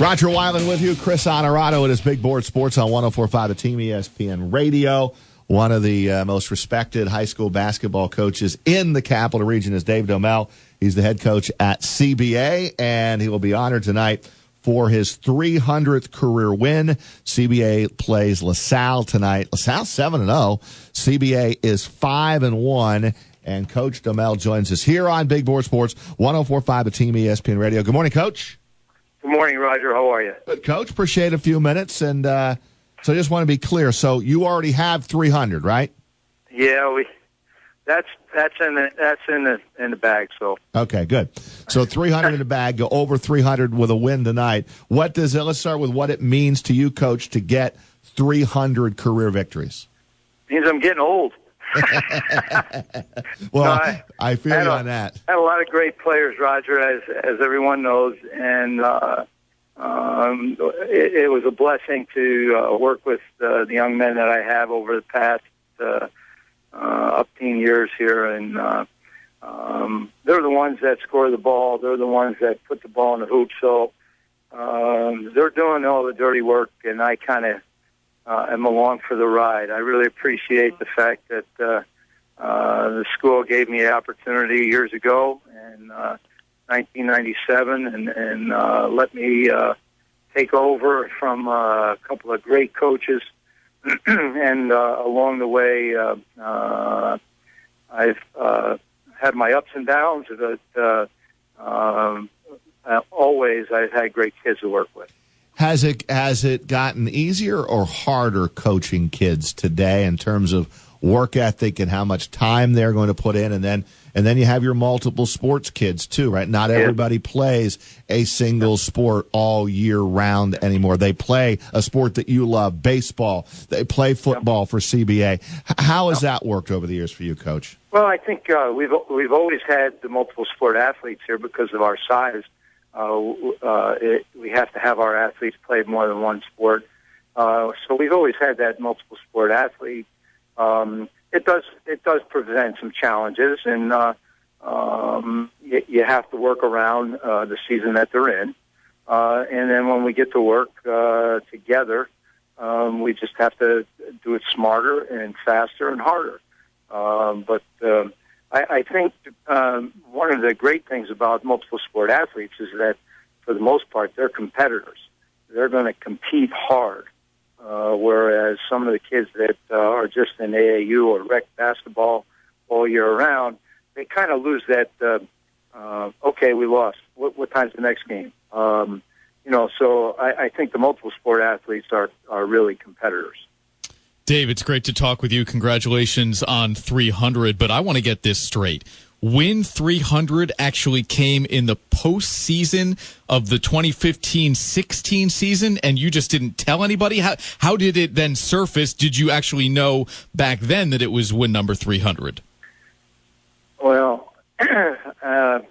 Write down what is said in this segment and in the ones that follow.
Roger Weiland with you. Chris Honorado. It is Big Board Sports on 104.5 The Team ESPN Radio. One of the most respected high school basketball coaches in the Capital Region is Dave Doemel. He's the head coach at CBA, and he will be honored tonight for his 300th career win. CBA plays LaSalle tonight. LaSalle 7-0. CBA is 5-1. And Coach Doemel joins us here on Big Board Sports, 104.5 The Team ESPN Radio. Good morning, Coach. Good morning, Roger. How are you? Good, Coach. Appreciate a few minutes. And so I just want to be clear. So you already have 300, right? Yeah, that's in the bag. So okay, good. So 300 in the bag. Go over 300 with a win tonight. Let's start with what it means to you, Coach, to get 300 career victories. It means I'm getting old. Well, I feel you on that. I had a lot of great players, Roger, as everyone knows, and it was a blessing to work with the young men that I have over the past up 10 years here, and they're the ones that score the ball. They're the ones that put the ball in the hoop. So they're doing all the dirty work, and I kind of am along for the ride. I really appreciate the fact that the school gave me the opportunity years ago in 1997 and let me take over from a couple of great coaches. And along the way, I've had my ups and downs, but always I've had great kids to work with. Has it gotten easier or harder coaching kids today in terms of work ethic and how much time they're going to put in, and then you have your multiple sports kids too, right? Not everybody plays a single sport all year round anymore. They play a sport that you love, baseball. They play football for CBA. How has that worked over the years for you, Coach? Well, I think we've always had the multiple sport athletes here because of our size. We have to have our athletes play more than one sport. So we've always had that multiple sport athlete. It does present some challenges, and you have to work around the season that they're in. And then when we get to work together, we just have to do it smarter and faster and harder. But I think one of the great things about multiple sport athletes is that, for the most part, they're competitors. They're going to compete hard, whereas some of the kids that are just in AAU or rec basketball all year round, they kind of lose that, okay, we lost. What time's the next game? So I think the multiple sport athletes are really competitors. Dave, it's great to talk with you. Congratulations on 300, but I want to get this straight. Win 300 actually came in the postseason of the 2015-16 season, and you just didn't tell anybody? How did it then surface? Did you actually know back then that it was win number 300? Well, I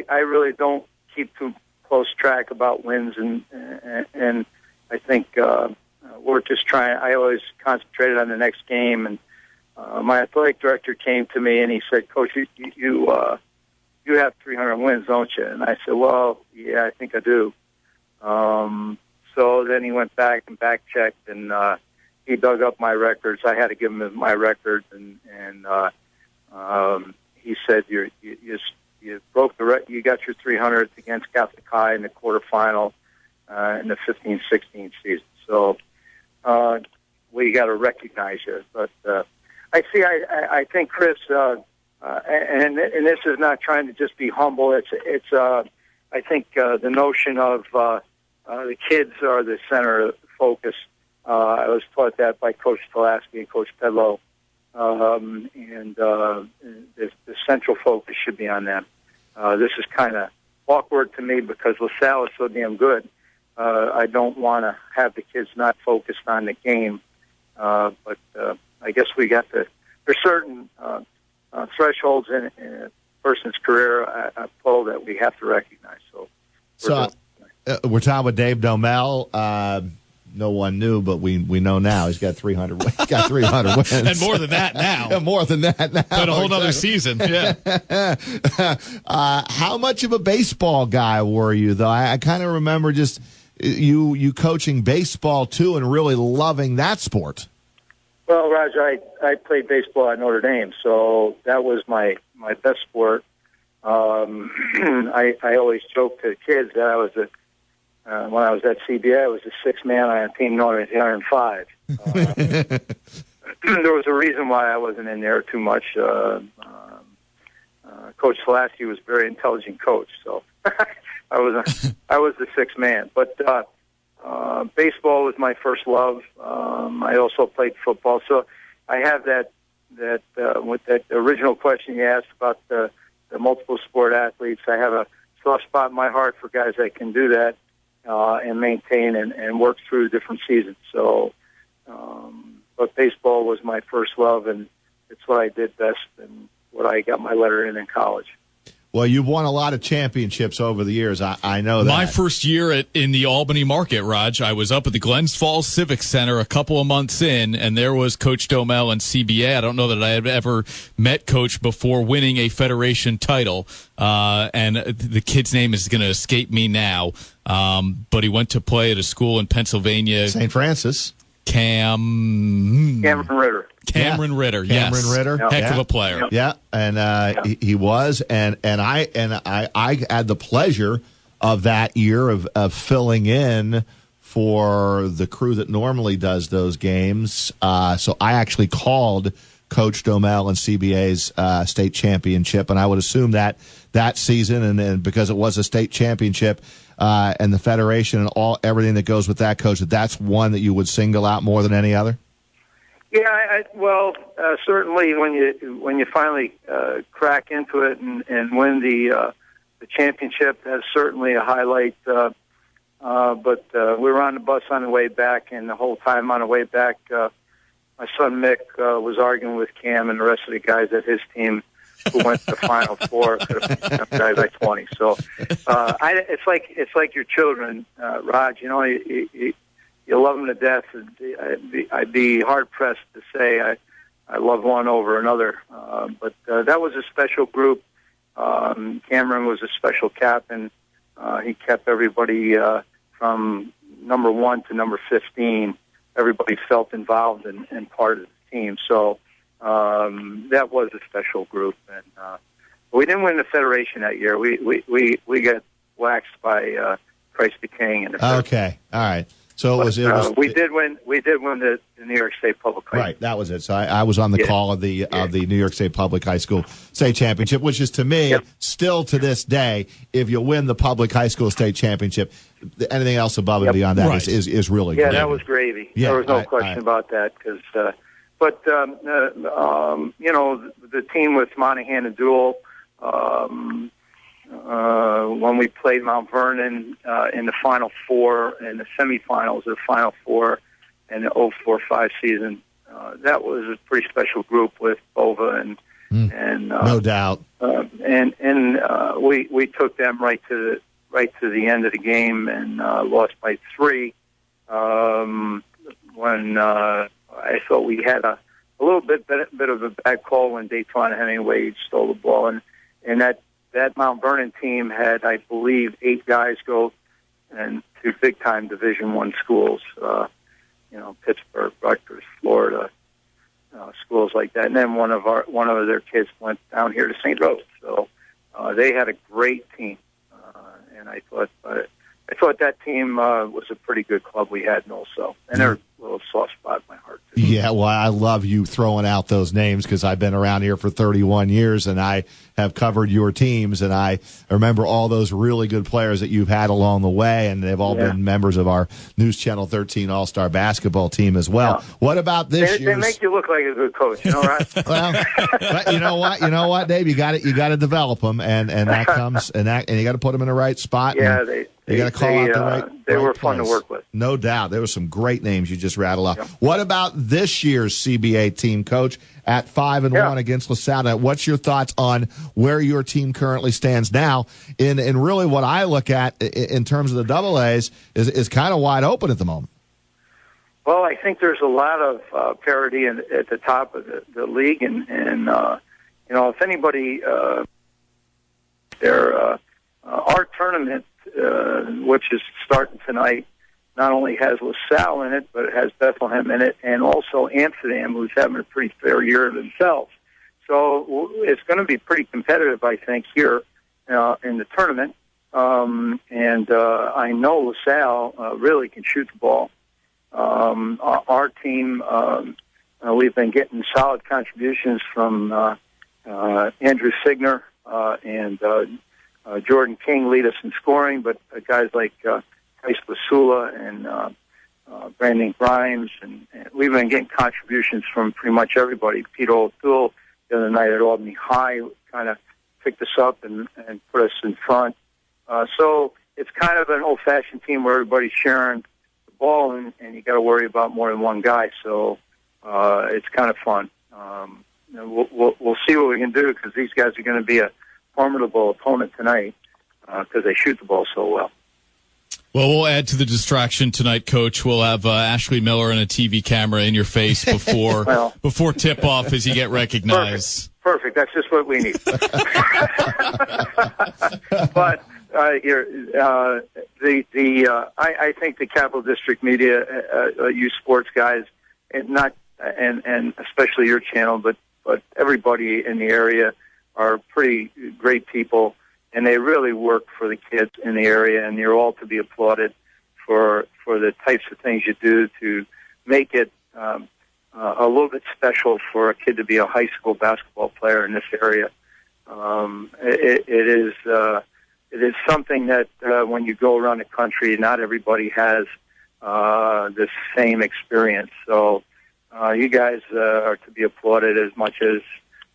really don't keep too close track about wins, and I think we're just trying. I always concentrated on the next game, and my athletic director came to me and he said, "Coach, you have 300 wins, don't you?" And I said, "Well, yeah, I think I do." So then he went back and back checked, and he dug up my records. I had to give him my records, and he said, "You broke the record. You got your 300th against Catholic High in the quarterfinal in the 15-16 season. So we got to recognize you." But I think, Chris, and this is not trying to just be humble. It's I think the notion of the kids are the center of focus. I was taught that by Coach Pulaski and Coach Pedlow, and the central focus should be on them. This is kind of awkward to me because LaSalle is so damn good. I don't want to have the kids not focused on the game, but I guess we got to. There's certain thresholds in a person's career, I feel that we have to recognize. So we're talking with Dave Doemel, no one knew, but we know now he's got 300. He's got 300 wins, and more than that now. Yeah, more than that now. But a whole other season. Yeah. How much of a baseball guy were you, though? I kind of remember just you coaching baseball too, and really loving that sport. Well, Raj, I played baseball at Notre Dame, so that was my best sport. I always joke to kids that I was when I was at CBA, I was the sixth man on a team known as the Iron Five. There was a reason why I wasn't in there too much. Coach Selassie was a very intelligent coach, so I was the sixth man. But baseball was my first love. I also played football, so I have that with that original question you asked about the multiple sport athletes. I have a soft spot in my heart for guys that can do that and maintain and work through different seasons. So, but baseball was my first love, and it's what I did best and what I got my letter in college. Well, you've won a lot of championships over the years. I know that. My first year in the Albany market, Raj, I was up at the Glens Falls Civic Center a couple of months in, and there was Coach Doemel and CBA. I don't know that I had ever met Coach before winning a Federation title, and the kid's name is going to escape me now, but he went to play at a school in Pennsylvania. St. Francis. Cameron Ritter. Cameron Ritter, yes. Cameron Ritter. Heck of a player. Yeah, and he was, and I had the pleasure of that year of filling in for the crew that normally does those games. So I actually called Coach Doemel and CBA's state championship, and I would assume that season, and because it was a state championship, and the Federation and everything that goes with that, Coach, that's one that you would single out more than any other? Yeah, certainly when you finally crack into it and win the championship, that's certainly a highlight. But we were on the bus on the way back, and the whole time on the way back, my son Mick was arguing with Cam and the rest of the guys at his team who went to the Final Four. Could have beat them guys by 20. So it's like your children, Raj. You know, you love them to death. I'd be hard-pressed to say I love one over another. But that was a special group. Cameron was a special captain. He kept everybody from number 1 to number 15. Everybody felt involved and part of the team. So that was a special group. And we didn't win the Federation that year. We got waxed by Christ the King. In the first. Okay, all right. So we did win the New York State Public High School. Right, that was it. So I was on the call of the New York State Public High School State Championship, which is to me still to this day, if you win the Public High School State Championship, anything else above and beyond that is really gravy. Gravy. That was gravy. Yeah, there was no question about that. Because, you know, the team with Monahan and Duell. When we played Mount Vernon in the Final Four and the semifinals of the Final Four in the 04-05 season, that was a pretty special group with Bova and no doubt. And we took them right to the end of the game and lost by 3. When I thought we had a little bit of a bad call when Daytona Hemingway stole the ball, and that Mount Vernon team had, I believe, 8 guys go and to big-time Division I schools, you know, Pittsburgh, Rutgers, Florida, schools like that. And then one of their kids went down here to St. Rose. So they had a great team, and I thought that team was a pretty good club we had, also, and they're a little soft spot in my heart too. Yeah, well, I love you throwing out those names because I've been around here for 31 years, and I have covered your teams, and I remember all those really good players that you've had along the way, and they've all been members of our News Channel 13 All-Star basketball team as well. Yeah. What about this year? They make you look like a good coach, you know, right? Well, but you know what, Dave, you got to develop them, and that comes and you got to put them in the right spot. Yeah, they got to call out the right. They were fun to work with. No doubt. There were some great names you just rattled off. Yeah. What about this year's CBA team, Coach? At 5-1 against LaSalle. What's your thoughts on where your team currently stands now? And really what I look at in terms of the double A's is kind of wide open at the moment. Well, I think there's a lot of parity at the top of the league, and if anybody, our tournament, which is starting tonight, not only has LaSalle in it, but it has Bethlehem in it, and also Amsterdam, who's having a pretty fair year themselves. So it's going to be pretty competitive, I think, here in the tournament. I know LaSalle really can shoot the ball. Our team, we've been getting solid contributions from Andrew Signer and Jordan King lead us in scoring, but guys like Tice Basula and Brandon Grimes, and we've been getting contributions from pretty much everybody. Peter O'Toole the other night at Albany High kind of picked us up and put us in front. So it's kind of an old-fashioned team where everybody's sharing the ball, and you got to worry about more than one guy. So it's kind of fun. We'll see what we can do, because these guys are going to be a formidable opponent tonight because they shoot the ball so well. Well, we'll add to the distraction tonight, Coach. We'll have Ashley Miller and a TV camera in your face before tip-off as you get recognized. Perfect. That's just what we need. But I think the Capital District media, you sports guys, and especially your channel, but everybody in the area are pretty great people, and they really work for the kids in the area, and you're all to be applauded for the types of things you do to make it a little bit special for a kid to be a high school basketball player in this area. It is something that when you go around the country, not everybody has the same experience. So you guys are to be applauded as much as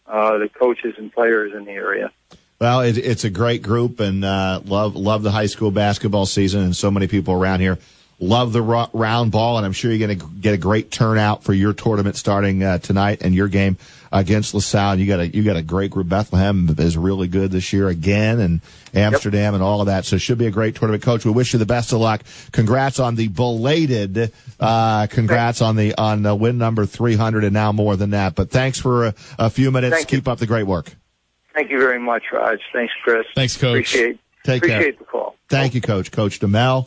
the coaches and players in the area. Well, it's a great group, and love the high school basketball season, and so many people around here love the round ball, and I'm sure you're going to get a great turnout for your tournament starting tonight and your game against LaSalle. You got a great group. Bethlehem is really good this year again, and Amsterdam and all of that. So it should be a great tournament, Coach. We wish you the best of luck. Congrats on the belated, on win number 300, and now more than that. But thanks for a few minutes. Keep up the great work. Thank you very much, Raj. Thanks, Chris. Thanks, Coach. Appreciate the call. Thank you, Coach. Coach Doemel.